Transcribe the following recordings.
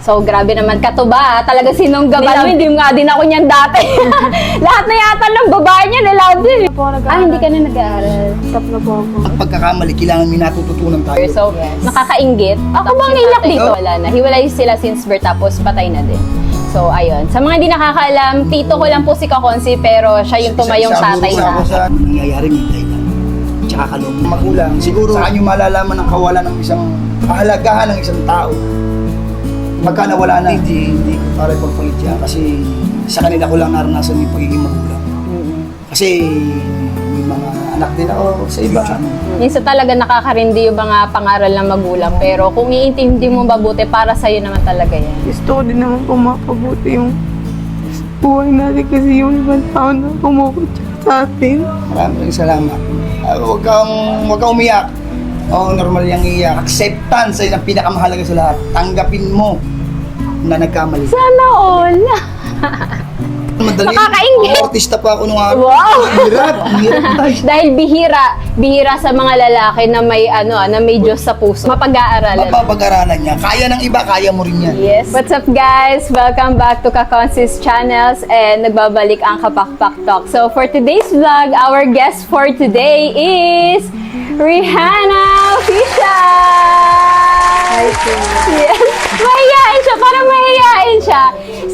So, grabe naman Katuba. Talaga sinunggaban mo. Hindi nga din ako niyan dati. Lahat na yata ng babae niya nilove din. Hindi ka na nag-aaral. Stop na po ako. Ang pagkakamali, kailangan may natututunan tayo. So, nakakainggit. Ako bang nilak dito? Wala na. Hiwalay sila since birth tapos patay na din. So, ayun. Sa mga hindi nakakaalam, tito ko lang po si Kakonsi pero siya yung tumayong tatay sa akin. Nangyayari may dahilan. Tsaka kaloob ng magulang. Siguro saan yung malalaman ng kawalan ng isang kahalagahan ng isang tao. Pagka nawala na, hindi ko para ipagpalit yan. Kasi sa kanila ko lang naranasan yung pagiging magulang. Kasi may mga anak din ako sa iba. Minsan talaga nakakarindi yung mga pangaral ng magulang pero kung iintindi mo mabuti, para sa'yo naman talaga yan. Gusto ko din naman po mapabuti yung buhay natin kasi yung ibang tao na kumukutsa sa atin. Maraming salamat. Huwag kang umiyak. Normal yung iyak. Acceptance ay ang pinakamahalaga sa lahat. Tanggapin mo na nagkamali. Sana all! Madali. Nakakaingit. Artista pa ako nung araw. Wow! Hirap tayo. Dahil bihira sa mga lalaki na may na may Diyos sa puso. Mapag-aaralan. Mapapag-aralan niya. Kaya ng iba, kaya mo rin yan. Yes. What's up guys? Welcome back to Kakonsi's channels and nagbabalik ang Kapakpak Talk. So for today's vlog, our guest for today is Rihanna Official! Yes. Mahihain siya, parang mahihain siya.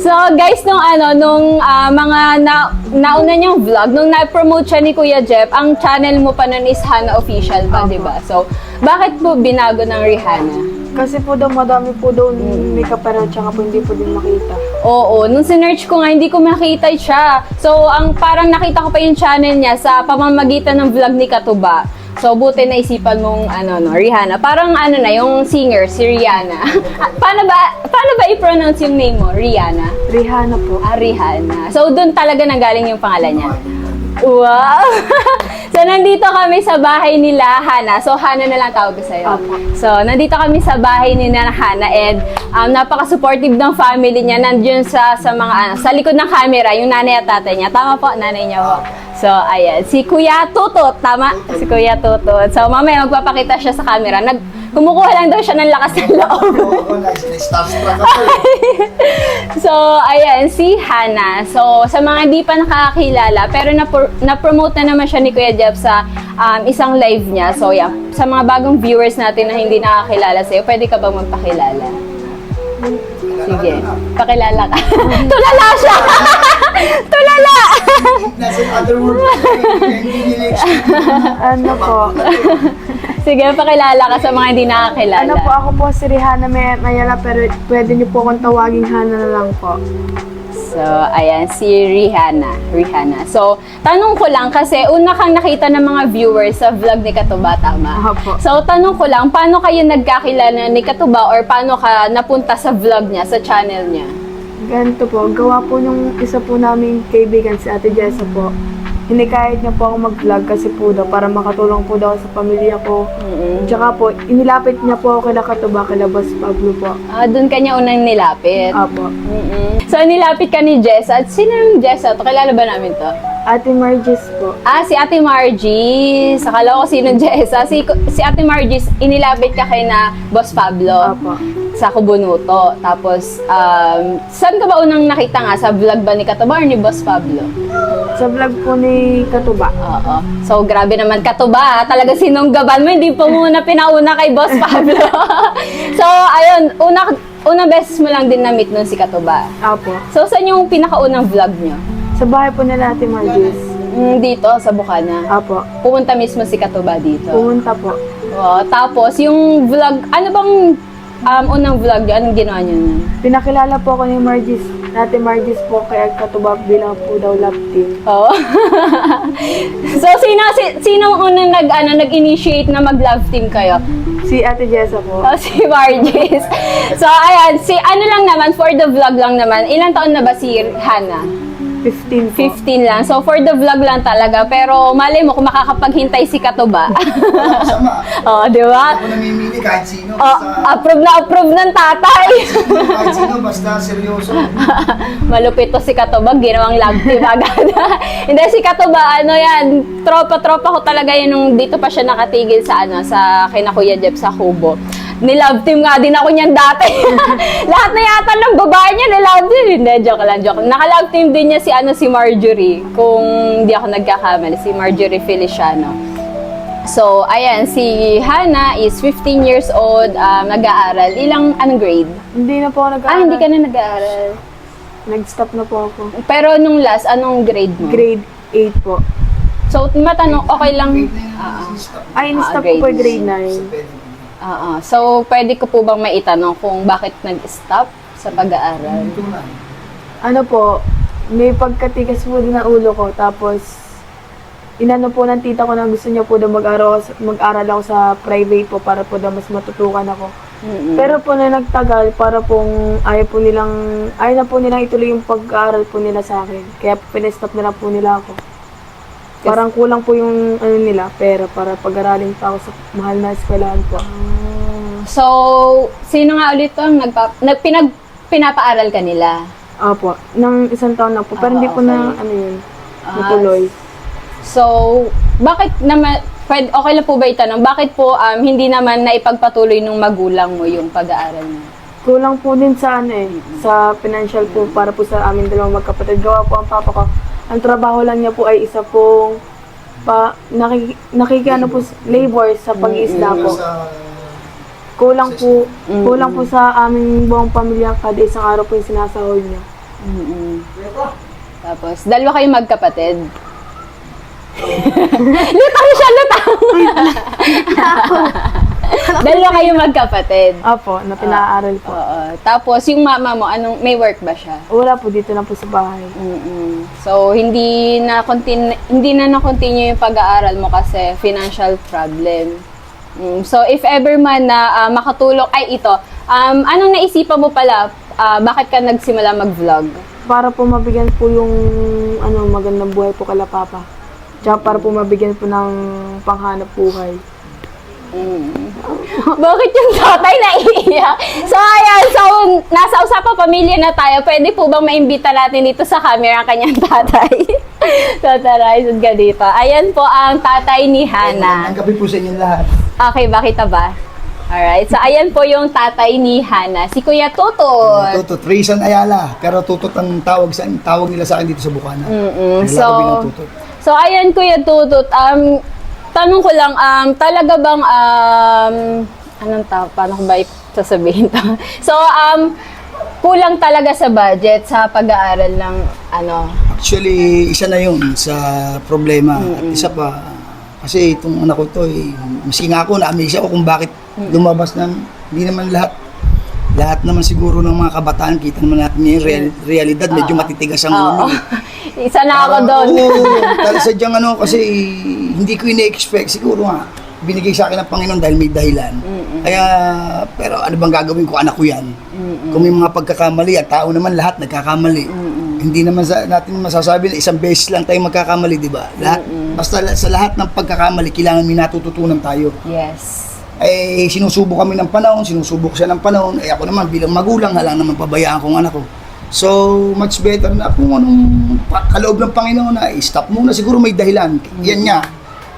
So guys, nung mga nauna niyang vlog, nung na-promote siya ni Kuya Jeff, ang channel mo pa nun is Hana Official pa, di ba? So, bakit po binago ng Rihanna? Kasi po daw madami po daw makeup pero tsaka po hindi po din makita. Oo, nung sinearch ko nga, hindi ko makita siya. So, parang nakita ko pa yung channel niya sa pamamagitan ng vlog ni Katuba. So, buti naisipan mong, Rihanna. Parang, yung singer, si Rihanna. paano ba i-pronounce yung name mo? Rihanna? Rihanna po. Rihanna. So, doon talaga nanggaling yung pangalan niya. Wow! So, nandito kami sa bahay nila, Hana. So, Hana na lang tawag ko sa'yo. So, nandito kami sa bahay nila, Hana. And, napaka-supportive ng family niya. Nandiyon sa mga, sa likod ng camera, yung nanay at tatay niya. Tama po, nanay niya po. So, ayan. Si Kuya Tutot. Tama? Si Kuya Tutot. So, mamaya magpapakita siya sa camera. Kumukuha lang daw siya ng lakas ng loob. So, ayan, si Hana. So, sa mga di pa nakakilala, pero na-promote na naman siya ni Kuya Jeff sa isang live niya. So, yeah, sa mga bagong viewers natin na hindi nakakilala sa'yo, pwede ka bang magpakilala? Sige, pakilala ka. Tulala siya! Tulala! Nasa other world. Ano po? Sige, pakilala ka sa mga hindi nakakilala. Ano po, ako po si Rihanna Mayala pero pwede niyo po akong tawaging Hana na lang po. So, ayan, si Rihanna. So, tanong ko lang, kasi una kang nakita ng mga viewers sa vlog ni Katuba, tama? Opo. So, tanong ko lang, paano kayo nagkakilala ni Katuba or paano ka napunta sa vlog niya, sa channel niya? Ganito po, gawa po nung isa po naming kaibigan si Ate Jessa po. Hinikayat niya po ako mag-vlog kasi po daw para makatulong po daw sa pamilya ko. Tsaka po, inilapit niya po ako kila Katuba, kila Boss Pablo po. Doon kanya unang nilapit. Apo. So, nilapit ka ni Jessa. At sino yung Jessa? Kilala ba namin to? Ate Margis po. Si Ate Margis. Akala ko sino Jessa. Si Ate Margis, inilapit ka kay na Boss Pablo. Apo. Sa Kubunuto. Tapos, saan ka ba unang nakita nga? Sa vlog ba ni Katuba or ni Boss Pablo? Sa vlog po ni Katuba. Oo. So, grabe naman Katuba. Talaga sinunggaban mo. Hindi pa muna pinauna kay Boss Pablo. So, ayun. Unang beses mo lang din na-meet nun si Katuba. Apo. So, saan yung pinakaunang vlog nyo? Sa bahay po nila Ate Margis. Dito, sa Bukana. Apo. Pumunta mismo si Katuba dito. Pumunta po. Tapos, yung vlog, ano bang unang vlog nyo? Anong ginawa nyo nun? Pinakilala po ako ni Margis. Ate Margis po kay Katuba bilang po daw love team. Oo. So, sino unang nag-initiate na mag-love team kayo? Si Ate Jessa po. Si Margis. So, ayan, ano lang naman, for the vlog lang naman, ilang taon na ba si Hana? 15 po. 15 lang. So, for the vlog lang talaga. Pero, malay mo kung makakapaghintay si Katuba. Wala kasama. Di ba? Ako namimili kahit sino. Approve ng tatay. Kahit sino, basta seryoso. Malupit to si Katuba, ginawang love team agad. Hindi, si Katuba, tropa ko talaga yun nung dito pa siya nakatigil sa kina Kuya Jeff sa Kubo. Nilove team nga din ako niyan dati. Lahat na yata ng babae niya nilove team. Hindi, joke lang, joke lang. Naka-love team din niya si Marjorie. Kung hindi ako nagkakamali, si Marjorie Feliciano. So, ayan, si Hana is 15 years old, nag-aaral. Anong grade? Hindi na po ako nag-aaral. Hindi ka na nag-aaral. Nag-stop na po ako. Pero nung last, anong grade mo? Grade 8 po. So, matanong, okay lang. Ay, in-stop ko grade po grade 9. So, pwede ko po bang maitanong kung bakit nag-stop sa pag-aaral? Ano po, may pagkatigas po din ang ulo ko. Tapos, inano po ng tita ko na gusto niya po daw mag-aral ako sa private po para po daw mas matutukan ako. Pero po na nagtagal para pong ayaw na po nilang ituloy yung pag-aaral po nila sa akin. Kaya po pinestop na lang po nila ako. Parang kulang po yung pera para pag-aralin pa ako sa mahal na eskwelahan po. So, sino nga ulit to? Pinapaaral ka nila? Opo, ng isang taon na po. Pero hindi po na, natuloy. So, bakit naman, okay lang po ba itanong, bakit po hindi naman naipagpatuloy nung magulang mo yung pag-aaral mo? Kulang po din sa sa financial po para po sa amin dalawang magkapatid. Gawa po ang papa ko. Ang trabaho lang niya po ay isa pong labor sa pag-iisda po. Kulang po sa aming buong pamilya kada isang araw po yung sinasahod niya. Tapos, dalawa kayong magkapatid? Lutang siya, lutang! Dalawa kayong magkapatid? Opo, na pinaaral po. Tapos, yung mama mo, may work ba siya? Wala po, dito na po sa bahay. So, hindi na na-continue yung pag-aaral mo kasi financial problem. So, if ever man na makatulong, anong naisipan mo pala? Bakit ka nagsimula mag-vlog? Para po mabigyan po yung magandang buhay po kala papa. Tsaka para po mabigyan po ng panghanap buhay. Bakit yung tatay naiiyak? So, ayan. So, nasa usapang pamilya na tayo. Pwede po bang maimbita natin dito sa camera ang kanyang tatay? So, tara, isod ka dito. Ayan po ang tatay ni Hana. Ang gabi po sa inyong lahat. Okay, bakit ba? Alright. So, ayan po yung tatay ni Hana. Si Kuya Tutot. Tutot, Rizan Ayala. Pero Tutot ang tawag nila sa akin dito sa Bukana. So, ayan Kuya Tutot. Tanong ko lang, talaga bang, paano ko ba sasabihin to? So, kulang talaga sa budget sa pag-aaral ng Actually, isa na yun sa problema. At isa pa, kasi itong anak ko to, maski nga ako, na-amaze ako kung bakit lumabas ng, hindi naman lahat naman siguro ng mga kabataan, kita naman natin yung realidad, medyo matitigas ang ulo. Isa na ako doon. Oo, sadyang kasi hindi ko ina-expect, siguro nga, binigay sa akin ng Panginoon dahil may dahilan. Kaya, pero ano bang gagawin ko, anak ko yan. Kung may mga pagkakamali, at tao naman lahat nagkakamali. Hindi naman natin masasabi na isang beses lang tayo magkakamali, di ba? Basta sa lahat ng pagkakamali, kailangan may natututunan tayo. Yes. Sinusubok kami ng panahon, sinusubok siya ng panahon. Ako naman bilang magulang, halang naman pabayaan kong anak ko. So, much better na kung anong kaloob ng Panginoon na stop muna. Siguro may dahilan. Yan nga,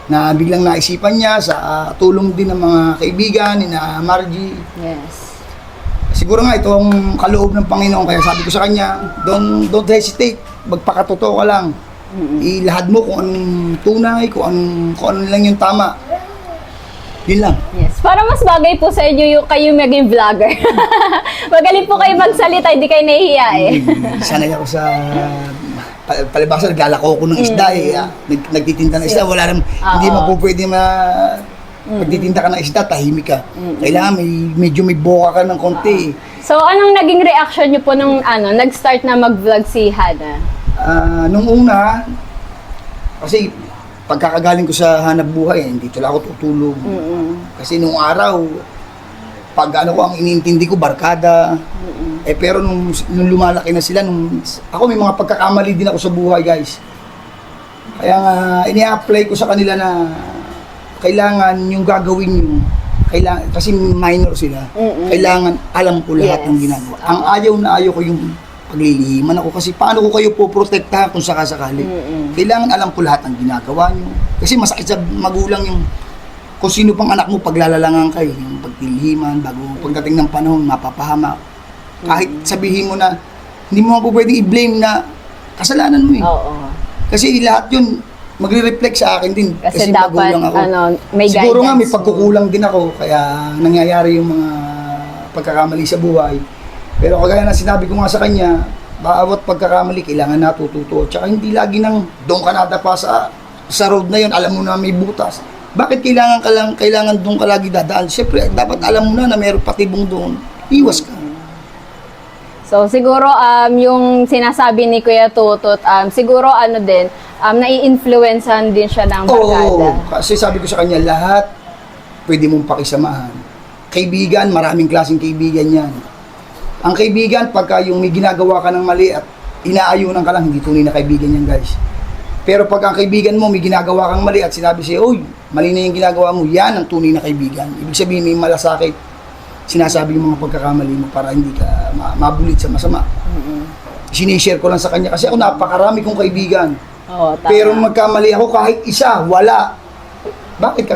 na biglang naisipan niya sa tulong din ng mga kaibigan, ni na Margie. Yes. Siguro nga itong kaloob ng Panginoon, kaya sabi ko sa kanya, don't hesitate, magpakatotoo ka lang. Ilahad mo kung anong tunay, kung ano lang yung tama. Yun lang. Yes. Para mas bagay po sa inyo yung kayo maging vlogger. Magaling po kayo magsalita, hindi kayo nahihiya Sanay ako sa palibasa, naglalako ko ng isda nagtitinda ng isda, wala naman, hindi pwede pagtitinda ka ng isda, tahimik ka. Kailangan medyo may boka ka ng konti. So, anong naging reaction niyo po nung nag-start na mag-vlog si Hana? Nung una, kasi pagkakagaling ko sa hanap buhay, dito lang ako tutulog. Kasi nung araw, pag ang inintindi ko, barkada. Pero nung lumalaki na sila, ako may mga pagkakamali din ako sa buhay, guys. Kaya nga, ini-apply ko sa kanila na kailangan yung gagawin nyo, kasi minor sila, kailangan alam ko lahat ng ginagawa. Ang ayaw ko yung paglilihiman ako, kasi paano ko kayo poprotektahan kung sakasakali. Kailangan alam ko lahat ng ginagawa nyo. Kasi masakit sa magulang yung kung sino pang anak mo paglalalangan kayo, yung pagtilhiman, bago pagdating ng panahon, mapapahama. Kahit sabihin mo na, hindi mo po pwedeng i-blame na kasalanan mo eh. Oo. Kasi lahat yun, magre-reflect sa akin din. Kasi dapat, magulang ako. may Siguro nga, may guidance mo. pagkukulang din ako, kaya nangyayari yung mga pagkakamali sa buhay. Pero kagaya na sinabi ko nga sa kanya, bawat pagkakamali, kailangan natututo. Tsaka hindi lagi nang doon ka nadapa sa road na yun, alam mo na may butas. Bakit kailangan doon ka lagi dadaan? Siyempre, dapat alam mo na mayroong patibong doon. Iwas ka. So siguro yung sinasabi ni Kuya Tutot, siguro nai-influencean din siya ng barkada. Oo, kasi sabi ko sa kanya, lahat pwede mong pakisamahan. Kaibigan, maraming klaseng kaibigan yan. Ang kaibigan, pagka yung may ginagawa ka ng mali at inaayunan ka lang, hindi tunay na kaibigan yan, guys. Pero pag ang kaibigan mo, may ginagawa kang mali at sinabi siya, uy, mali na yung ginagawa mo, yan ang tunay na kaibigan. Ibig sabihin, may malasakit, sinasabi yung mga pagkakamali mo para hindi ka mabulit sa masama. Sinishare ko lang sa kanya kasi ako napakarami kong kaibigan. Oo, tama. Pero magkamali ako kahit isa, wala. Bakit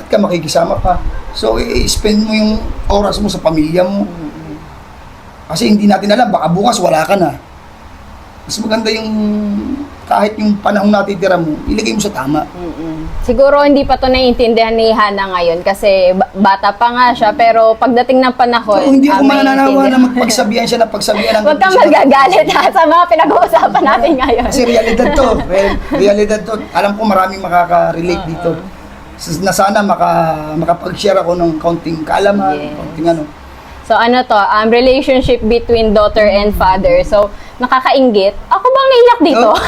ka makikisama pa? So, i-spend mo yung oras mo sa pamilya mo. Kasi hindi natin alam, baka bukas wala ka na. Mas maganda yung kahit yung panahon natitira mo, ilagay mo sa tama. Siguro hindi pa to naiintindihan ni Hana ngayon kasi bata pa nga siya, pero pagdating ng panahon, So, hindi ako mananawa maiintindihan. na magpagsabihan siya na pagsabihan ng Huwag kang magagalit ha, sa mga pinag-uusapan natin ngayon. Kasi realidad to. Realidad to. Alam ko maraming makaka-relate dito. Na sana makapag-share ako ng kaunting kaalaman, Yes. kaunting ano. So ano to, relationship between daughter and father. So nakakainggit. Ako bang naiyak dito? Oh.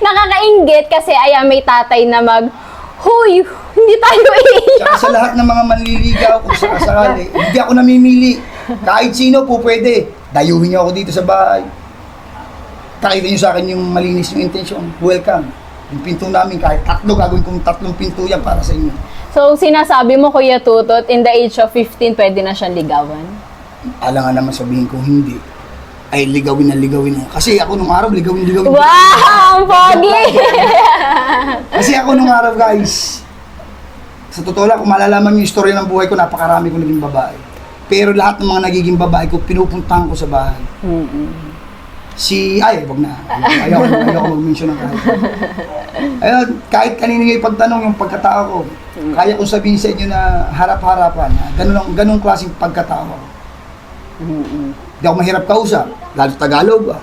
Nakakainggit kasi ayan may tatay na huy, hindi tayo iiyak. Tsaka sa lahat ng mga manliligaw, kung sakasakali, hindi ako namimili. Kahit sino po pwede. Dayuhin niyo ako dito sa bahay. Pakita niyo sa akin yung malinis yung intention. Welcome. Yung pinto namin, kahit gagawin kong 3 pinto yan para sa inyo. So sinasabi mo Kuya Tutot, in the age of 15, pwede na siyang ligawan? Alam nga naman sabihin kong hindi. Ay, ligawin na. Kasi ako nung araw, ligawin. Wow! Ang pogi! Kasi ako nung araw, guys, sa totoo lang, kung malalaman yung istorya ng buhay ko, napakarami ko naging babae. Pero lahat ng mga nagiging babae ko, pinupuntahan ko sa bahay. Wag na. Ayaw ko mag-mention ng kahit. Ayun, kahit kanino yung pagtanong yung pagkatao ko, kaya kong sabihin sa inyo na harap-harapan, ganun klaseng pagkatao ko. Hindi ako mahirap kausap, lalo Tagalog.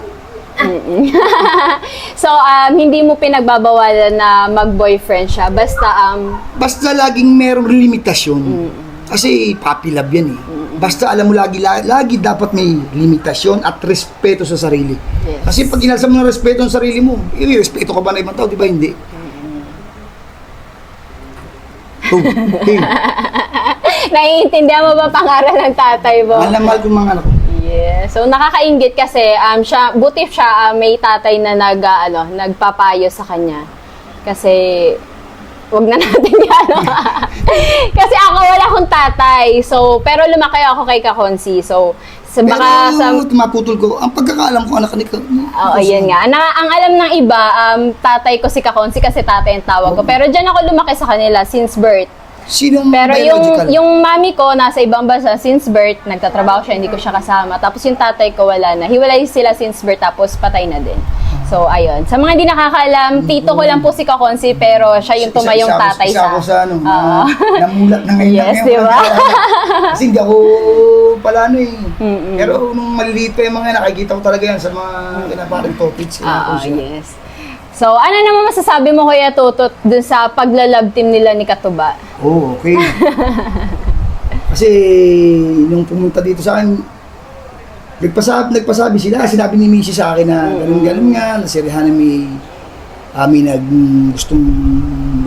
So, hindi mo pinagbabawalan na mag-boyfriend siya, Basta laging merong limitasyon. Kasi puppy love yan eh. Basta alam mo lagi dapat may limitasyon at respeto sa sarili. Yes. Kasi pag inalsa mo ng respeto sa sarili mo, i-respeto ka ba ng ibang tao? Di ba hindi? Hey, naiintindihan mo ba pangaral ng tatay mo? mahal ko mga anak ko. Yeah. So nakakainggit kasi buti siya may tatay na nagpapayo sa kanya. Kasi wag na natin yan. Kasi ako wala akong tatay. So pero lumaki ako kay Kakonsi. So baka Pero maputol ko, ang pagkakaalam ko anak ni ka. Oo, yan nga. Ang alam ng iba, tatay ko si Kakonsi kasi tatay ang tawag ko. Pero dyan ako lumaki sa kanila since birth. Sino ang Pero biological? yung mami ko nasa ibang bansa since birth, nagtatrabaho siya, hindi ko siya kasama. Tapos yung tatay ko wala na. Hiwalay sila since birth tapos patay na din. So ayun. Sa mga hindi nakakaalam, tito ko lang po si Kakonsi pero siya yung tumayong tatay isa ako sa ano, Oo. namulat na ngayon. Yes, di ba? Kasi hindi ako pala ano eh. Pero nung maliliit pa yung mga nakikita ko talaga yan sa mga kinaparang topics. Yes. So, ano naman masasabi mo Kuya Tutot dun sa pagla-love team nila ni Katuba? Oh, okay. Kasi nung pumunta dito sa akin, nagpasabi sila, sinabi ni Missy sa akin na ganun nga, nasirihan na may gustong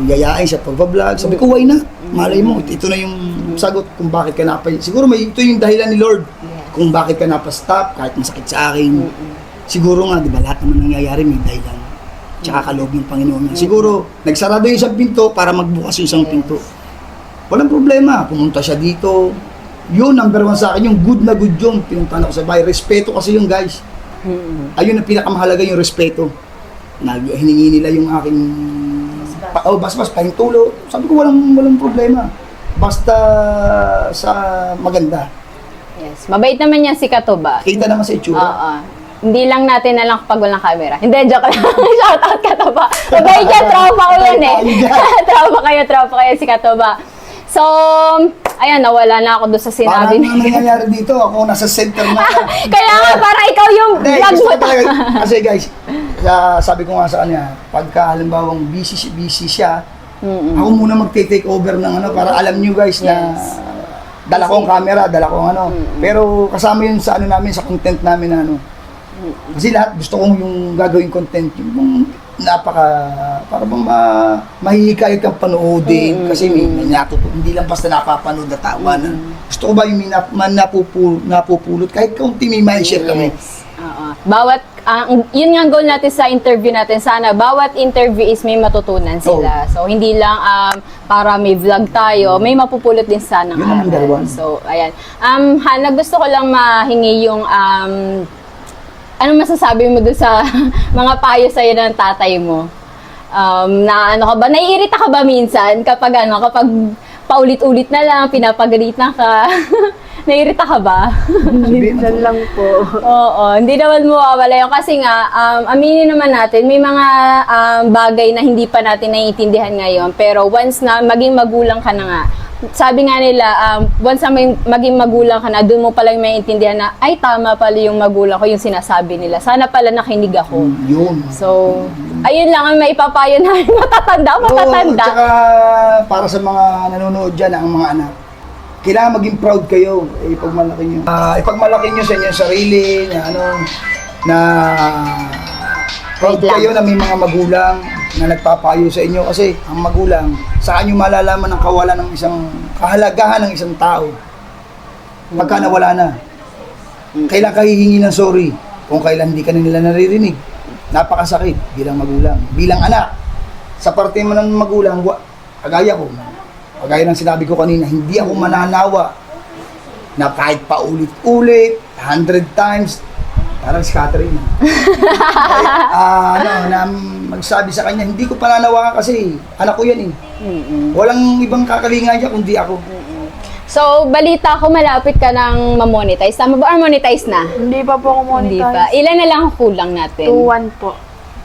yayain sa pagbablog. Sabi ko, why not? Malay mo, ito na yung sagot kung bakit ka siguro ito yung dahilan ni Lord kung bakit ka napastop, kahit masakit sa akin. Siguro nga, di ba, lahat naman nangyayari may dahilan. Tsaka kaloob ng Panginoon niya. Siguro, nagsarado yung isang pinto para magbukas yung isang pinto. Walang problema. Pumunta siya dito. Yun, number 1 sa akin, yung good na good yun. Pinuntahan ako sa bahay. Respeto kasi yung guys. Ayun ang pinakamahalaga yung respeto. Hiningi nila yung aking basbas, pahintulot. Sabi ko, walang problema. Basta sa maganda. Yes. Mabait naman yan si Katuba. Kita naman sa itsura. Oo. Hindi lang natin na lang kapag walang camera. Hindi, joke lang. Shout out Katuba. Mabait yan, tropa ko yan eh. tropa kayo si Katuba. So, ayan, nawala na ako doon sa sinabi Parang nangyayari dito, ako nasa center na. Kaya nga, parang ikaw yung Hindi, vlog gusto mo. ko talaga. Kasi guys, sabi ko nga sa kanya, pagka halimbawang busy siya, ako muna mag-take over ng ano, para alam nyo guys na dala kong camera, dala kong ano. Pero kasama yun sa ano namin, sa content namin na ano. Kasi lahat gusto kong yung gagawin content, yung para bang mahihikayat kang panoodin. Kasi may hindi lang basta napapanood na tawanan. Gusto ko ba yung may napupulot, kahit kaunti may share kami. Oo. Yun nga ang goal natin sa interview natin. Sana bawat interview is may matutunan sila. So, hindi lang para may vlog tayo, may mapupulot din sana ng Yun ang number aral. one. So, ayan. Hana, gusto ko lang mahingi yung ano masasabi mo doon sa mga payo sa'yo ng tatay mo? Na ano ka ba? Naiirita ka ba minsan kapag paulit-ulit na lang, pinapagalitan ka? Naiirita ka ba? Minsan lang po. Oo, hindi naman mawawala yun. Kasi nga, aminin naman natin, may mga bagay na hindi pa natin naiintindihan ngayon. Pero once na maging magulang ka na nga, sabi nga nila, once na maging magulang ka na, doon mo palang maiintindihan na, ay tama pala yung magulang ko, yung sinasabi nila. Sana pala nakinig ako. Yun. So, ayun lang ang maipapayo namin. Matatanda. Oo, tsaka para sa mga nanonood dyan, ang mga anak, kailangan maging proud kayo. Ipagmalaki nyo. Ipagmalaki nyo sa inyong sarili, na proud Wait lang. kayo na may mga magulang na nagpapayo sa inyo. Kasi ang magulang, saan nyo malalaman ang kawalan ng kahalagahan ng isang tao. Pagka nawala na. Kailan ka hihingi ng sorry kung kailan hindi ka na nila naririnig. Napakasakit bilang magulang. Bilang anak, sa parte mo ng magulang, kagaya ko, kagaya ng sinabi ko kanina, hindi ako mananawa na kahit paulit-ulit, 100 times, parang si Catherine. Na magsabi sa kanya, hindi ko pananawakan kasi anak ko yan eh. Walang ibang kakalinga dyan kundi ako. So, balita ko, malapit ka ng mamonetize. Tama ba? Or monetize na? Hindi pa po ako Hindi monetize. pa. Ilan na lang ang kulang natin? 2-1 po.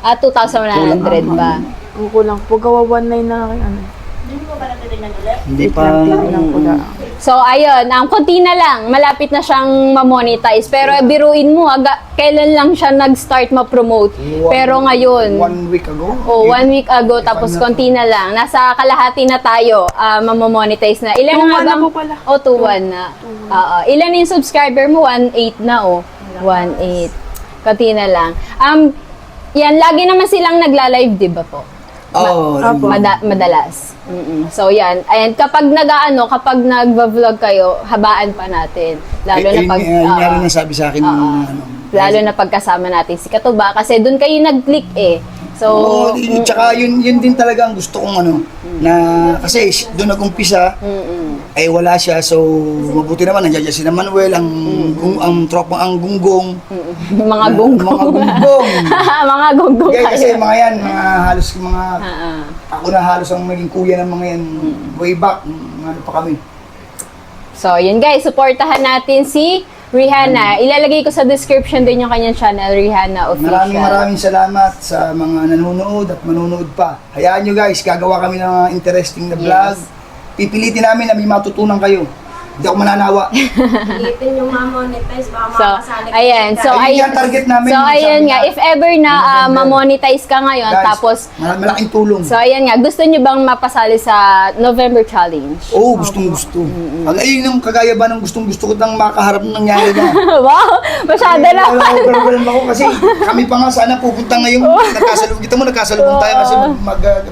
2,100 ba? Ang kulang po, gawa 1.9 na aking ano. Hindi pa. Tingnan ko na. So, ayun, ang konti na lang, malapit na siyang mamonetize. Pero biruin mo, kailan lang siya nag-start ma-promote. Pero ngayon, 1 week ago. 1 week ago, tapos konti na lang. Nasa kalahati na tayo, mamonetize na. Ilan 2-1 nga na bang? po pala. 2-1 na. Oo. Ilan yung subscriber mo? 1.8 na, 1.8. Konti na lang. Yan, lagi naman silang nagla-live, di ba po? Apo. Madalas. So yan, ayan, kapag kapag nagva-vlog kayo, habaan pa natin. Lalo na pag Nangyari na sabi sa akin lalo na pagkasama natin si Katuba kasi doon kayo nag-click eh. So, tsaka yun din talaga ang gusto kong na kasi doon nag-umpisa, ay wala siya, so mabuti naman nandiyan si Manuel, ang tropang ang gunggong. mga gunggong. Mga gunggong. mga gunggong Okay, kasi kayo. mga yan, ako na halos ang maging kuya ng mga yan, way back, ano pa kami. So, yun guys, supportahan natin si Rihanna. Ilalagay ko sa description din yung kanyang channel, Rihanna Official. Maraming salamat sa mga nanonood at manonood pa. Hayaan nyo guys, gagawa kami ng mga interesting na vlog. Yes. Pipilitin namin na may matutunan kayo. Hindi ako mananawa. Pilitin yung ma-monetize, baka So, makakasali ka ayan. sa So, Ayun yung target namin. So, ayan Sabi nga. na- If ever na ma-monetize ka ngayon, Guys, tapos, malaking tulong. so, ayan nga. Gusto nyo bang mapasali sa November Challenge? Oo, gustong-gusto. Ayun yung kagaya ba ng gustong-gusto ko nang makaharap ng nangyari na. Wow! Masyado na. Overwhelmed ako kasi kami pa nga sana pupunta ngayong nagkasalubong. Kita mo nagkasalubong tayo kasi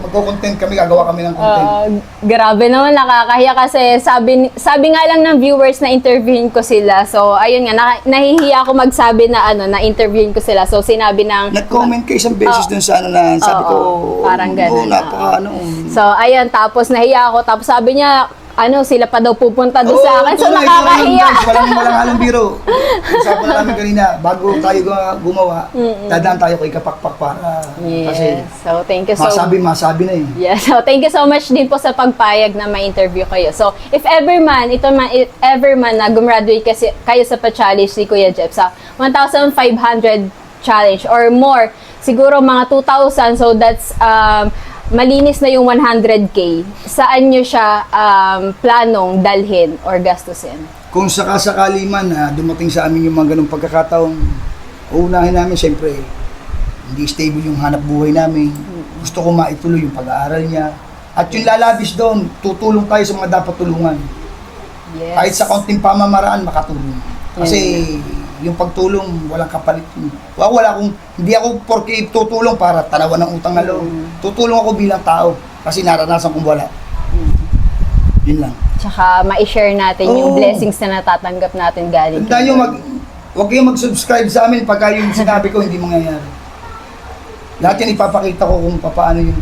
magko-content kami, gagawa kami ng content. Grabe naman, nakakahiya kasi sabi nga lang ng viewers na interviewin ko sila. So, ayun nga, nahihiya ako magsabi na na interviewin ko sila. So, sinabi ng... Nag-comment ka isang beses dun sa na sabi ko, parang ganun. napaka So, ayun, tapos nahiya ako. Tapos sabi niya, sila pa daw pupunta doon sa akin. So, tunay, nakakahiya. guys, walang halong biro. Usapan na namin kanina, bago tayo gumawa, dadaan tayo kay Kapakpak para kasi Yes. So, thank you so much. masabi na eh. Yes. So, thank you so much din po sa pagpayag na ma-interview kayo. So, if ever man na gumraduate kasi kayo sa pa-challenge si Kuya Jeff sa 1,500 challenge or more, siguro mga 2,000, so that's malinis na yung 100K. Saan nyo siya planong dalhin or gastusin? Kung sakasakali man na dumating sa amin yung mga ganung pagkakataon, uunahin namin siyempre, hindi stable yung hanap buhay namin. Gusto ko maituloy yung pag-aaral niya. At yung lalabis doon, tutulong tayo sa mga dapat tulungan. Yes. Kahit sa kaunting pamamaraan, makatulong. Kasi yung pagtulong, walang kapalit. Hindi ako porke tutulong para tanawan ng utang na loob. Tutulong ako bilang tao kasi naranasan kong wala. Yun lang. Tsaka ma-share natin yung Oo. blessings na natatanggap natin galing Tandaan nyo, huwag kayong mag-subscribe sa amin pagka yung sinabi ko hindi mangyayari. Lahat yan ipapakita ko kung paano yung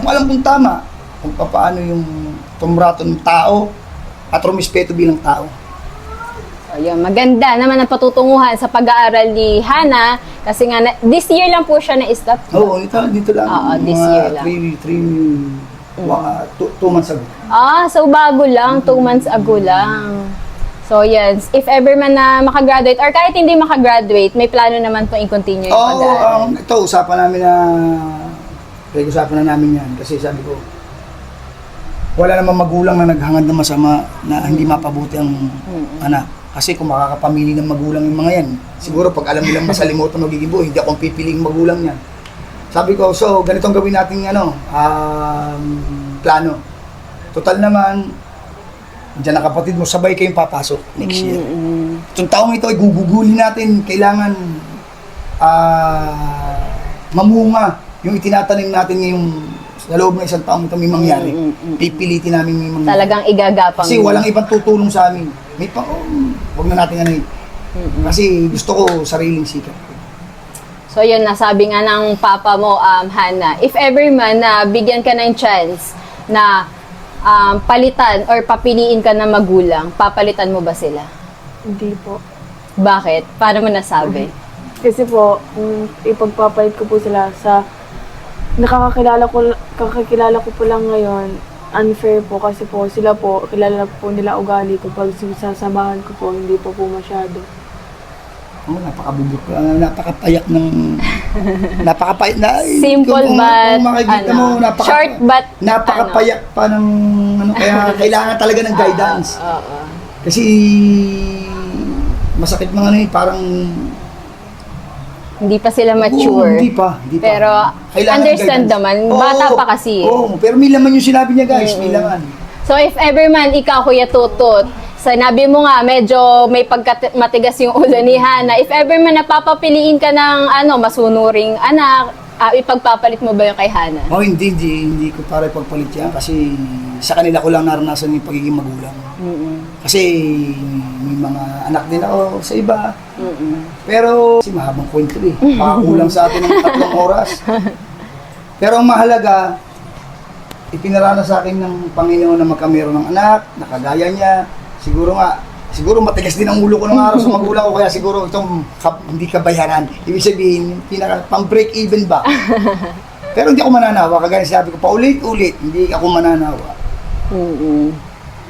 alam kong tama, kung paano yung tumrato ng tao at rumispeto bilang tao. So, yun, maganda naman ang patutunguhan sa pag-aaral ni Hana kasi nga this year lang po siya na-stop. Oo, dito lang. Oo, this year lang. 2 months ago. So bago lang, 2 months ago lang. So yan, if ever man na makagraduate or kahit hindi makagraduate, may plano naman pong i-continue yung pag-aaral. Ito, usapan na namin yan. Kasi sabi ko, wala namang magulang na naghangad na masama na hindi mapabuti ang anak. Kasi kung makakapamili ng magulang yung mga yan, siguro pag alam nilang masalimutan magiging buhay, hindi akong pipiling magulang yan. Sabi ko, so ganitong gawin natin plano. Total naman, diyan na kapatid mo, sabay kayong papasok next year. Itong taong ito ay gugugulin natin, kailangan mamunga yung itinatanim natin ngayong sa loob ng isang taong ito may mangyari. Pipilitin namin may mangyari. Talagang igagapang. Kasi walang ibang tutulong sa amin. May huwag na natin Kasi gusto ko sariling sikap. So yun, nasabi nga ng papa mo, Hana, if ever man na bigyan ka ng chance na palitan or papiliin ka ng magulang, papalitan mo ba sila? Hindi po. Bakit? Paano mo nasabi? Kasi po, kung ipagpapalit ko po sila sa kakakilala ko po lang ngayon, unfair po kasi po sila po, kilala po nila ugali ko. Pag sasamahan ko po, hindi po masyado. Napakabubot. Napakapayak ng... Simple but, kung makikita mo, short but, napakapayak pa ng... kaya kailangan talaga ng guidance. Kasi masakit mga parang... Hindi pa sila mature. Hindi pa. Pero Kailangan understand guidance. naman, bata pa kasi. Pero may laman yung sinabi niya guys, may laman. So if ever man ikaw, Kuya Tutot, sinabi mo nga medyo may matigas yung ulo ni Hana, if ever man napapapiliin ka ng masunuring anak, ipagpapalit mo ba yung kay Hana? Hindi ko para pagpalit yan kasi sa kanila ko lang naranasan yung pagiging magulang. Kasi may mga anak din ako sa iba. Pero kasi mahabang kwento makakulang sa atin ng 3 oras. Pero ang mahalaga, ipinarana sa akin ng Panginoon na magkameron ng anak, nakagaya niya. Siguro matigas din ang ulo ko ng araw sa magulang ko, kaya siguro itong hindi kabayaran. Ibig sabihin, pang-break even ba? Pero hindi ako mananawa, kagaya sabi ko, paulit-ulit, hindi ako mananawa.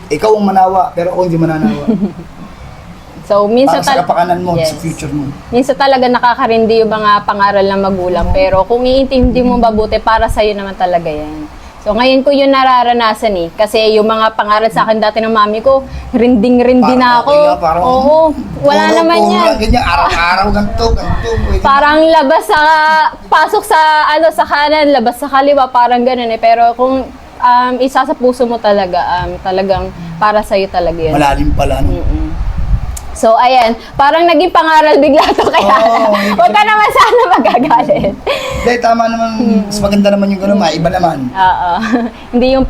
Ikaw ang manawa, pero ako hindi mananawa. So, minsan Para sa kapakanan mo, sa future mo. Minsan talaga nakakarindi yung mga pangaral ng magulang, pero kung iintindi mo mabuti, para sa'yo naman talaga yan. So, ngayon ko yun nararanasan kasi yung mga pangaral sa akin dati ng mami ko, rinding-rindi na ako. Wala naman yan. Ganyan, araw-araw, ganito. Parang labas pasok sa kanan, labas sa kaliwa, parang ganun Pero kung isa sa puso mo talaga, talagang para sa'yo talaga yan. Malalim pala. No? So, ayan, parang naging pangaral bigla to kaya Oo, huwag ka naman sana magagalit. Hindi, tama naman. Mas maganda naman yung gano'n, iba naman. Oo. Hindi yung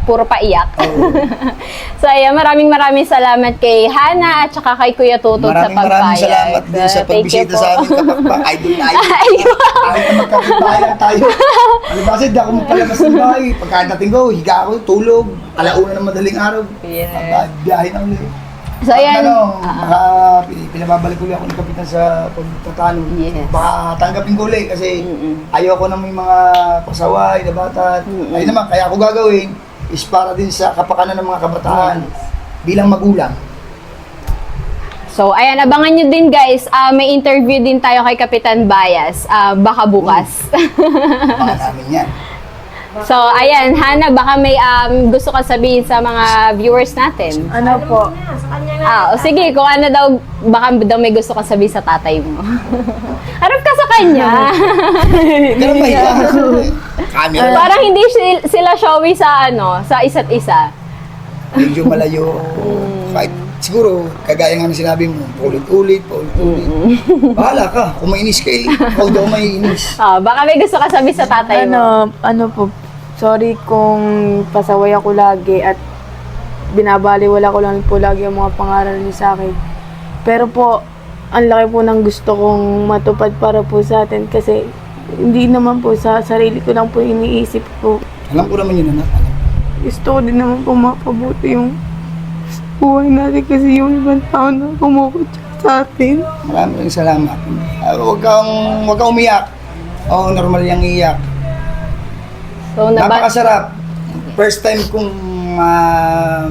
puro paiyak. Oo. So, ayan, maraming salamat kay Hana at saka kay Kuya Tutut sa pagpayag. Maraming salamat din sa Thank you pagbisita po. sa amin, kapakpak. Idol na idol. Ayun. Kahit na magkakitayan tayo. Alam ba, hindi ako magpalabas ng bahay. Pagkadating ko, higa ako, tulog. Alauna ng madaling araw. Yes. Biyahe na ulit. So, ayan. Baka pinababalik ulit ako ng kapitan sa pagtatanong. Yes. Baka tanggapin ko ulit kasi ayoko na may mga pasaway na bata. Ayun naman, kaya ako gagawin is para din sa kapakanan ng mga kabataan bilang magulang. So, ayan, abangan nyo din guys. May interview din tayo kay Kapitan Bayas. Baka bukas. Baka namin yan. So, ayan, Hana, baka may gusto ka sabihin sa mga viewers natin. Ano po? Sa kanya na. O sige, kung ano daw, baka daw may gusto ka sabihin sa tatay mo. Harap ka sa kanya. Ganun ba yan? Camera. Parang hindi sila showy sa sa isa't isa. Medyo malayo. Kahit siguro, kagaya nga ng sinabi mo, paulit-ulit. Bahala ka. Kung mainis ka ikaw daw mainis. Baka may gusto ka sabihin sa tatay mo. Ano po, sorry kung pasaway ako lagi at binabaliwala ko lang po lagi ang mga pangaral niyo sa akin. Pero po, ang laki po ng gusto kong matupad para po sa atin kasi hindi naman po sa sarili ko lang po iniisip po. Alam ko naman yun, anak. Gusto ko din naman po mapabuti yung buhay natin kasi yung ibang tao na kumukutsa sa atin. Maraming salamat. Huwag kang umiyak. Oo, normal yung iyak. So, Napakasarap. First time kong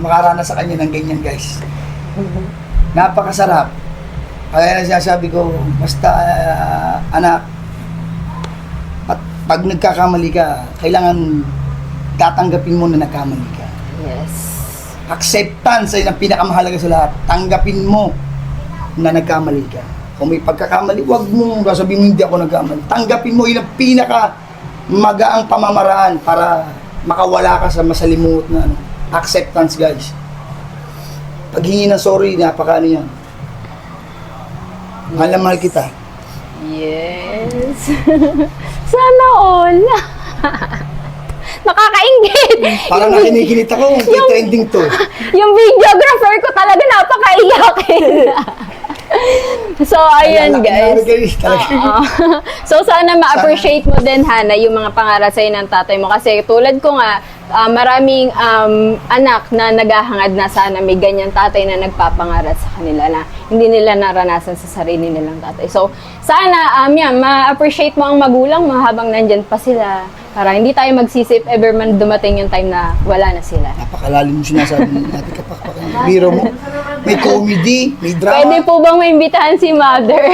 makaranas sa kanya ng ganyan, guys. Napakasarap. Kaya na sinasabi ko, basta anak, at pag nagkakamali ka, kailangan tatanggapin mo na nagkamali ka. Yes. Acceptance ay ang pinakamahalaga sa lahat. Tanggapin mo na nagkamali ka. Kung may pagkakamali, huwag mong sabihin mo hindi ako nagkamali. Tanggapin mo, yun ang pinaka magaang pamamaraan para makawala ka sa masalimuot na acceptance, guys. Paghingi ng sorry, napaka yan. Mahal na mahal kita. Yes. Sana all. Nakakaingit. Parang nakinikinit ako, trending to. Yung videographer ko talaga napakaiyakin. So, ayun guys. Oo. So, sana ma-appreciate mo din, Hana, yung mga pangarap sa'yo ng tatay mo. Kasi tulad ko nga, maraming anak na naghahangad na sana may ganyan tatay na nagpapangaral sa kanila na hindi nila naranasan sa sarili nilang tatay. So, sana ma-appreciate mo ang magulang mo habang nandyan pa sila. Para hindi tayo magsisip ever man dumating yung time na wala na sila. Napakalalim mo sinasabi natin kapakpak. Biro mo. May comedy, may drama. Pwede po bang maimbitahan si mother?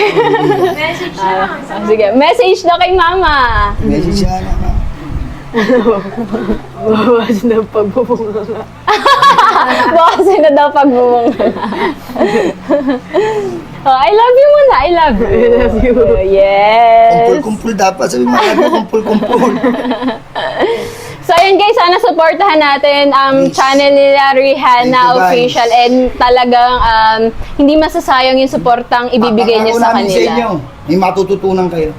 Message na lang. Sige, message na kay mama. Message siya na. Bawas na pagbubunga. Bukasin na daw pagbubunga. I love you muna. I love you. I love you. Yes. Kumpul-kumpul dapat. Sabi mo, kumpul-kumpul. So, ayun guys, sana supportahan natin ang Please. channel nila, Thank Rihanna you, guys. Official, and talagang hindi masasayang yung suportang ibibigay niyo sa Papangako namin kanila. inyo, may matututunan kayo.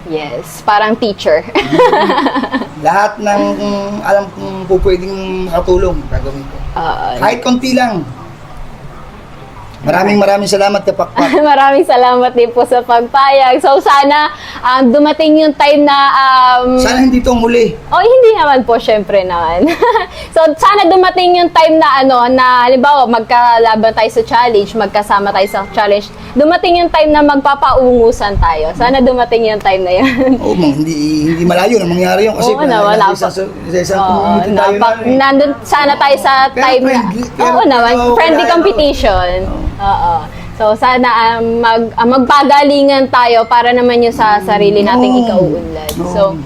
Yes, parang teacher. Lahat ng alam kong pwedeng makatulong, gagawin ko. Kahit konti lang. Maraming salamat, kapakpak. Maraming salamat din po sa pagpayag. So, sana dumating yung time na... Sana hindi itong huli. hindi naman po, syempre naman. So, sana dumating yung time na na halimbawa, magkalaban tayo sa challenge, magkasama tayo sa challenge, dumating yung time na magpapaungusan tayo. Sana dumating yung time na yun. Oo, hindi malayo na mangyari yun. Kasi Oo naman, sa isang community tayo na. nandun sana tayo sa Pero time friendly, na... pero- Oo naman, oo, friendly wala, competition. Oo. So, sana magpagalingan tayo para naman yung sa sarili nating ikauunlad. So,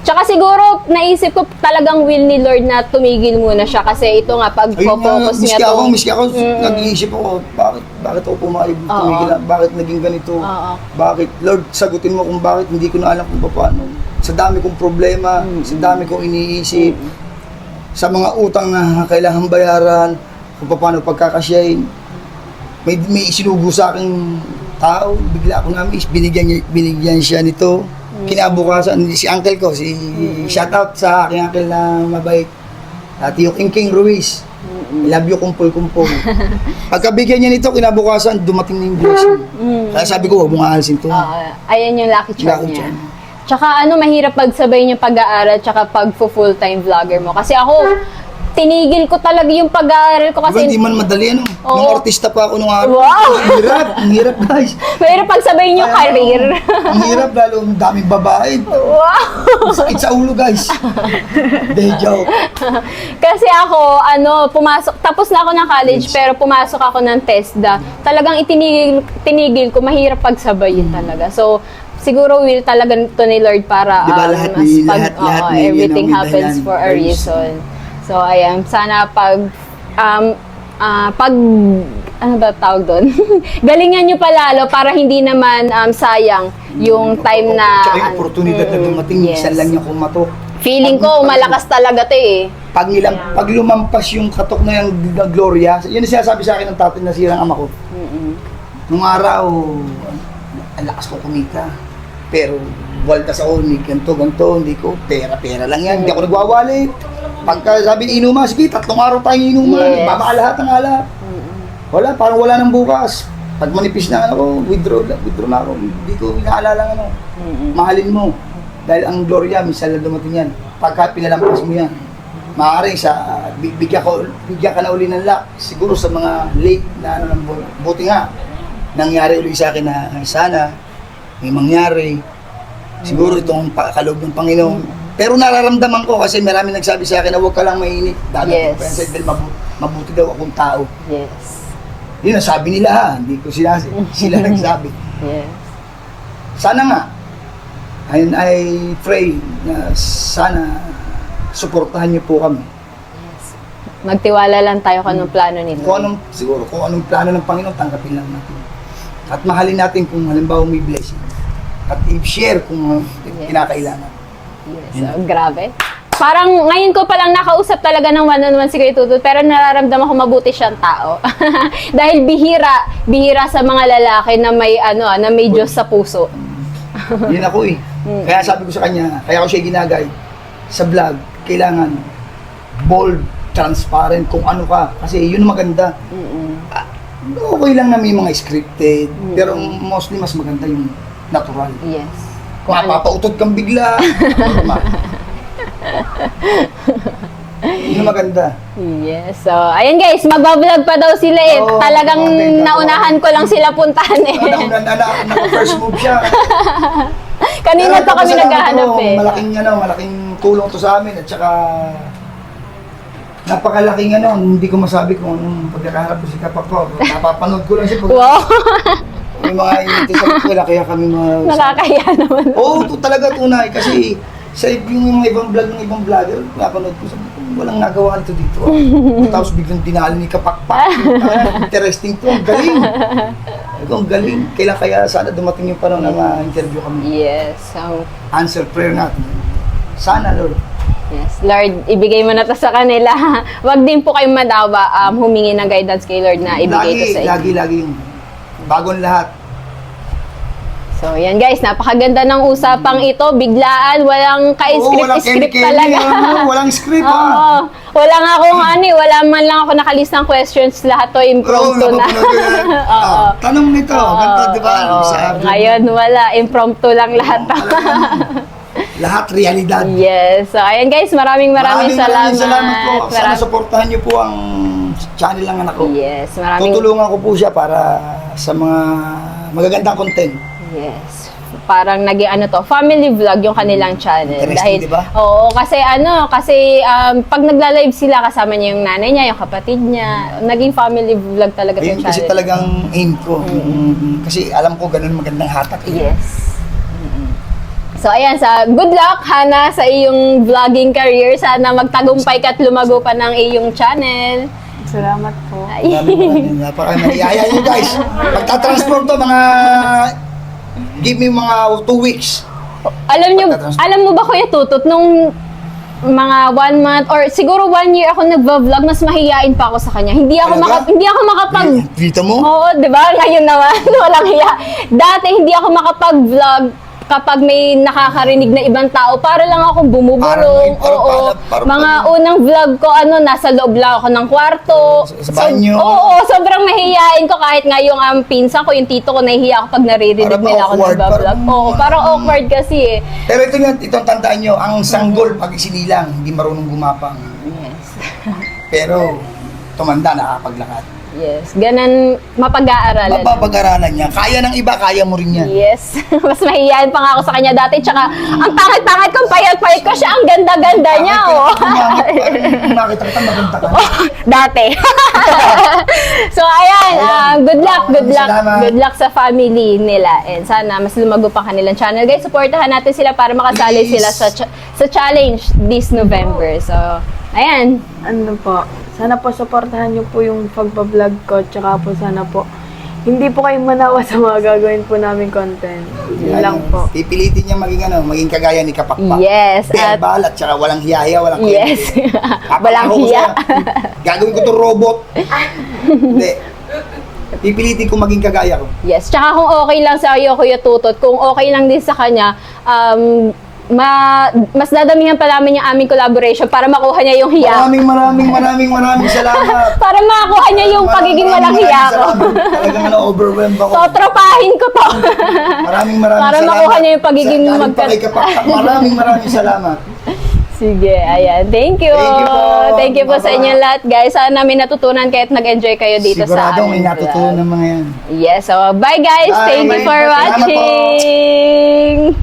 tsaka siguro, naisip ko talagang will ni Lord na tumigil muna siya kasi ito nga, pag Ayun nga, focus niya miski ako, nag-iisip ako, bakit ako tumigil, bakit naging ganito, Oo. bakit, Lord, sagutin mo kung bakit, hindi ko na alam kung paano. Sa dami kong problema, sa dami kong iniisip, sa mga utang na kailangan bayaran, kung paano pagkakasyahin. may isinugo sa aking tao, bigla ako namin, binigyan siya nito. Kinabukasan, si uncle ko, shout out sa aking uncle na mabait. At yung King Ruiz. I love you, kumpul-kumpul. Pagkabigyan niya nito, kinabukasan, dumating na yung blessing. Kaya sabi ko, huwag mong ahalsin to. Ayan yung lucky charm Lucky niya. charm. Tsaka mahirap pagsabay yung pag-aaral tsaka pag-full-time vlogger mo. Kasi ako, tinigil ko talaga yung pag-aaral ko Diba, kasi hindi man madali, ano? Oo. Nung artista pa ako nung araw. Wow! Ang hirap guys. mahirap pagsabayin yung career. Ang hirap, lalo ang daming babae. Wow! Sakit sa ulo, guys. Hindi, joke. Kasi ako, pumasok, tapos na ako ng college, pero pumasok ako ng TESDA. Talagang tinigil ko, mahirap pagsabayin talaga. So, siguro will talaga to ni Lord para Diba, lahat may everything may happens dahilan. for a reason. So, ayan, sana ano ba tawag doon? Galingan nyo palalo para hindi naman sayang yung time na... Tsaka yung oportunidad na dumating, yes. isa lang niya kumatok. Feeling ko, malakas talaga to eh. Pag lumampas yung katok na yung Gloria, yun ang sinasabi sa akin ng tatay na sirang ama ko. Nung araw, ang lakas ko kumita. Pero, waltas ako, ganito, hindi ko, pera lang yan, hindi ako nagwawali. Pagka sabi ni inuman, sige, 3 araw tayong inuman, Yes. baba lahat ng alak. Wala, parang wala nang bukas. Pag manipis na ako, withdraw na ako, hindi ko inaalala ng mahalin mo. Dahil ang Gloria, minsan lang dumating yan. Pagka pinalampas mo yan, maaari bigyan ka na uli ng luck. Siguro sa mga late na buti nga, nangyari uli sa akin na sana may mangyari. Siguro itong kaloob ng Panginoon. Pero nararamdaman ko kasi marami nagsabi sa akin na huwag ka lang mainit. Yes. Dahil mabuti daw akong tao. Yes. Yun ang sabi nila ha, hindi ko sila nagsabi. Yes. Sana nga, I pray na sana suportahan niyo po kami. Magtiwala lang tayo kung anong plano nila. Kung anong plano ng Panginoon, tanggapin lang natin. At mahalin natin kung halimbawa may blessing. At i-share kung kinakailangan. Yes, grabe. Parang ngayon ko palang nakausap talaga ng one-on-one si Kuya Tutut, pero nararamdaman ko mabuti siyang tao. Dahil bihira sa mga lalaki na may Diyos sa puso. Yun ako eh. Kaya sabi ko sa kanya, kaya ko siya ginagay sa vlog, kailangan bold, transparent, kung ano ka. Kasi yun ang maganda. Okay lang na may mga scripted, pero mostly mas maganda yung natural. Yes. Mapapautot kang bigla. Normal. Yun ang maganda. Yes. So, ayun guys, magbablog pa daw sila eh. Oo, Talagang maganda. naunahan ko lang sila puntahan eh. First move siya. Kanina pa kami Salamat naghahanap ako. eh. Malaking tulong to sa amin at saka napakalaking hindi ko masabi kung anong pagkakaharap ko si Kapako. Napapanood ko lang siya pag Wow. may mga inito sa wala kaya kami Nakakaya naman. Oo, talaga tunay kasi sa yung mga ibang vlog ng ibang vlogger, napanood ko sabi ko, walang nagawa nito dito. Tapos biglang dinali ni Kapakpak. Interesting to, ang galing. Ang galing. Kailan kaya sana dumating yung panahon na ma-interview kami. Yes. So, Answer prayer natin. Sana, Lord. yes. Lord, ibigay mo na to sa kanila. Wag din po kayong madawa humingi ng guidance kay Lord na ibigay to sa inyo. Lagi yung bagong lahat. So, yan guys, napakaganda ng usapang ito. Biglaan, walang ka-script talaga. Walang script, Oo. Wala nga akong wala man lang ako nakalistang questions. Lahat to impromptu na. Oo. Tanong nito, ganito, di ba? Oo. Ngayon, wala. Impromptu lang lahat. Lahat realidad. Yes. So, ayan guys, maraming salamat. Salamat po. Sana supportahan niyo po ang channel ng anak ko. Yes, maraming... Tutulungan ko po siya para sa mga magagandang content. Yes. Parang naging family vlog yung kanilang channel. Interesting, di ba? Oo, kasi pag nagla-live sila, kasama niya yung nanay niya, yung kapatid niya. Naging family vlog talaga Ayun yung channel. kasi talagang aim ko. Kasi alam ko ganun magandang hatak. Yes. So, ayan, good luck, Hana, sa iyong vlogging career. Sana magtagumpay ka at lumago pa ng iyong channel. Salamat po. Napaka-iyaya nyo guys. Magta-transform to give me mga 2 weeks. Alam mo ba Kuya Tutut, nung mga 1 month or siguro 1 year ako nagva-vlog, mas mahiyain pa ako sa kanya. Hindi ako Talaga? hindi ako makapag Dito mo? Oo, 'di ba? Ngayon naman walang hiya. Dati hindi ako makapag-vlog kapag may nakakarinig na ibang tao, para lang akong bumubulong. Oo. Mga unang vlog ko, nasa loob lang ako ng kwarto. Sa banyo. Oo, sobrang mahihiyain ko kahit nga yung pinsan ko, yung tito ko, nahihiya ako pag naririnig Parang nila ako awkward, nagbablog. Oo, parang awkward kasi eh. Pero itong tandaan nyo, ang sanggol pag isinilang, hindi marunong gumapang. Yes. Pero tumanda, nakapaglakad. Yes. Ganun, mapag-aaralan. Mapapag-aralan niya. Kaya ng iba, kaya mo rin yan. Yes. Mas mahihiyain pa nga ako sa kanya dati. Tsaka, ang pangit-pangit kong payat-payat ko siya. Ang ganda-ganda niya, oh. Makita kita, maganda ka. Dati. So, ayan. Good luck. Good luck. Salamat. Good luck sa family nila. And sana mas lumago pa kanilang channel. Guys, supportahan natin sila para makasali Please. sila sa challenge this November. So, ayan. Ano po, sana po supportahan niyo po yung pagbablog ko, tsaka po sana po hindi po kayo manawa sa mga gagawin po namin content. Yun lang po. Pipilitin niya maging kagaya ni Kapakpak. Yes, at- Verbal at saka walang hiyaya, walang Yes. Papakako Walang ko hiya. sa'yo. Gagawin ko to robot. Hindi. Pipilitin ko maging kagaya ko. Yes, tsaka kung okay lang sa iyo, Kuya Tutot, kung okay lang din sa kanya, mas dadamihan pa namin yung aming collaboration para makuha niya yung hiya. Maraming salamat. Para makuha niya yung pagiging walang hiya ko. Talagang overwhelmed ako. So, tropahin ko to. Maraming Para salamat. makuha niya yung pagiging Galing pa magka- kay Kapakpak. Maraming salamat. Sige, ayan. Thank you. Thank you po. Thank you po sa Bye-bye. inyo lahat, guys. Sana may natutunan kayo at nag-enjoy kayo dito sa Siguradong may aming natutunan vlog. ng mga yan. Yes, so bye guys. Bye. Thank you for Salamat po. watching.